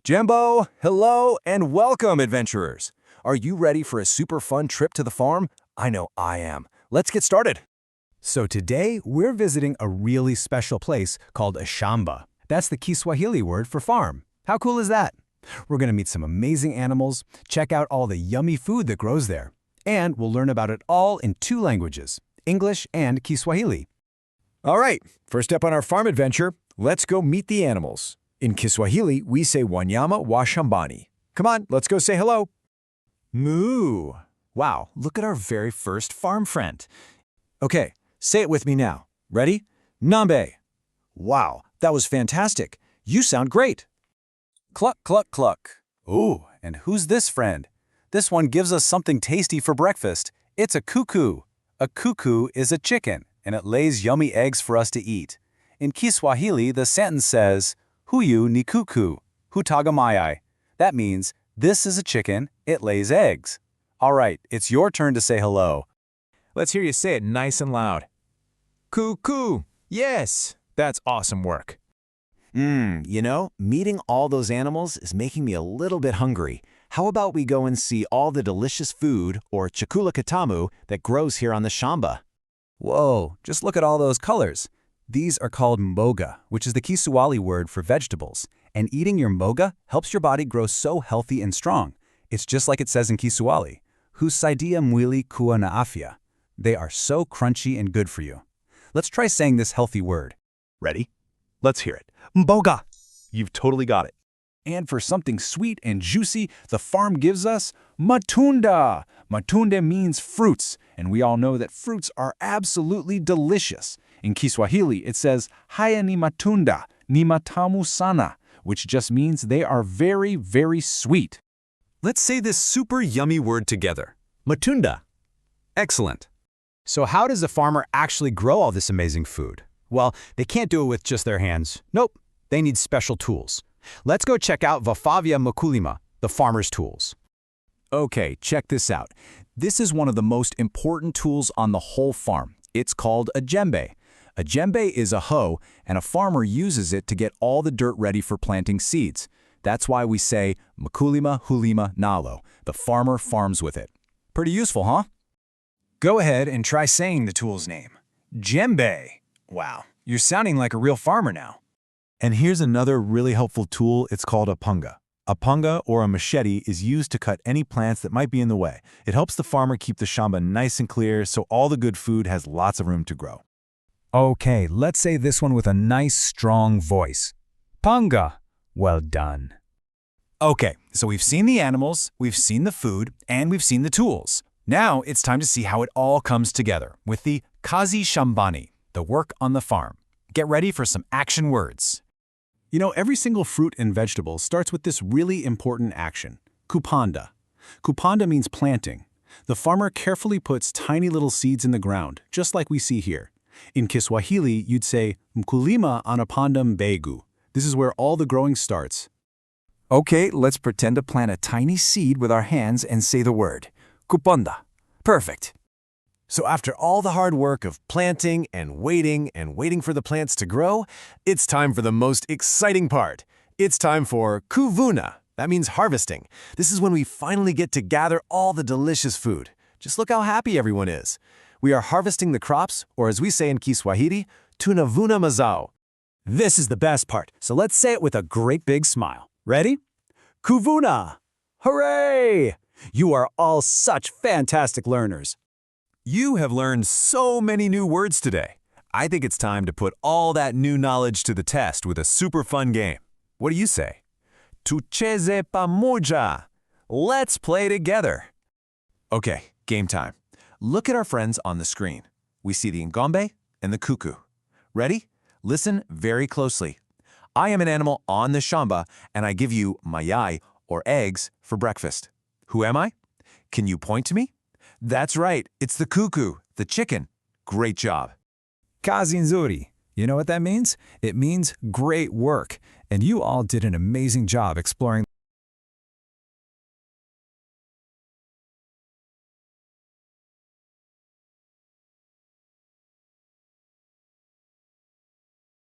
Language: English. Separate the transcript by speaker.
Speaker 1: Jambo, hello, and welcome, adventurers. Are you ready for a super fun trip to the farm? I know I am. Let's get started.
Speaker 2: So today, we're visiting a really special place called a shamba. That's the Kiswahili word for farm. How cool is that? We're going to meet some amazing animals, check out all the yummy food that grows there, and we'll learn about it all in two languages, English and Kiswahili.
Speaker 1: All right, first up on our farm adventure, let's go meet the animals. In Kiswahili, we say wanyama wa shambani. Come on, let's go say hello.
Speaker 2: Moo! Wow, look at our very first farm friend.
Speaker 1: Okay, say it with me now. Ready? Nambe. Wow, that was fantastic. You sound great.
Speaker 2: Cluck, cluck, cluck. Ooh, and who's this friend? This one gives us something tasty for breakfast. It's a kuku. A kuku is a chicken, and it lays yummy eggs for us to eat. In Kiswahili, the sentence says, Huyu ni kuku, hutaga mayai. That means, this is a chicken, it lays eggs. All right, it's your turn to say hello.
Speaker 3: Let's hear you say it nice and loud. Cuckoo! Yes, that's awesome work.
Speaker 1: Meeting all those animals is making me a little bit hungry. How about we go and see all the delicious food, or chakula katamu, that grows here on the shamba?
Speaker 2: Whoa, just look at all those colors. These are called mboga, which is the Kiswahili word for vegetables. And eating your mboga helps your body grow so healthy and strong. It's just like it says in Kiswahili, husaidia mwili kuwa na afya. They are so crunchy and good for you. Let's try saying this healthy word.
Speaker 4: Ready? Let's hear it. Mboga! You've totally got it.
Speaker 2: And for something sweet and juicy, the farm gives us matunda. Matunda means fruits, and we all know that fruits are absolutely delicious. In Kiswahili, it says, haya ni matunda, ni matamu sana, which just means they are very, very sweet.
Speaker 5: Let's say this super yummy word together. Matunda. Excellent.
Speaker 2: So how does a farmer actually grow all this amazing food? Well, they can't do it with just their hands. Nope, they need special tools. Let's go check out Vafavia Mkulima, the farmer's tools. Okay, check this out. This is one of the most important tools on the whole farm. It's called a djembe. A djembe is a hoe, and a farmer uses it to get all the dirt ready for planting seeds. That's why we say Mkulima hulima nalo. The farmer farms with it. Pretty useful, huh? Go ahead and try saying the tool's name. Djembe. Wow, you're sounding like a real farmer now.
Speaker 4: And here's another really helpful tool. It's called a punga. A punga, or a machete, is used to cut any plants that might be in the way. It helps the farmer keep the shamba nice and clear so all the good food has lots of room to grow.
Speaker 2: Okay, let's say this one with a nice, strong voice. Panga. Well done. Okay, so we've seen the animals, we've seen the food, and we've seen the tools. Now it's time to see how it all comes together with the kazi shambani, the work on the farm. Get ready for some action words. You know, every single fruit and vegetable starts with this really important action, kupanda. Kupanda means planting. The farmer carefully puts tiny little seeds in the ground, just like we see here. In Kiswahili, you'd say, mkulima anapanda mbegu. This is where all the growing starts. Okay, let's pretend to plant a tiny seed with our hands and say the word, kupanda. Perfect.
Speaker 1: So after all the hard work of planting and waiting for the plants to grow, it's time for the most exciting part. It's time for kuvuna. That means harvesting. This is when we finally get to gather all the delicious food. Just look how happy everyone is. We are harvesting the crops, or as we say in Kiswahili, tunavuna mazao. This is the best part, so let's say it with a great big smile. Ready? Kuvuna! Hooray! You are all such fantastic learners.
Speaker 5: You have learned so many new words today. I think it's time to put all that new knowledge to the test with a super fun game. What do you say? Tucheze pamoja. Let's play together.
Speaker 1: Okay, game time. Look at our friends on the screen. We see the ngombe and the kuku. Ready? Listen very closely. I am an animal on the shamba, and I give you mayai, or eggs, for breakfast. Who am I? Can you point to me? That's right, it's the kuku, the chicken. Great job.
Speaker 2: Kazi nzuri. You know what that means? It means great work. And you all did an amazing job exploring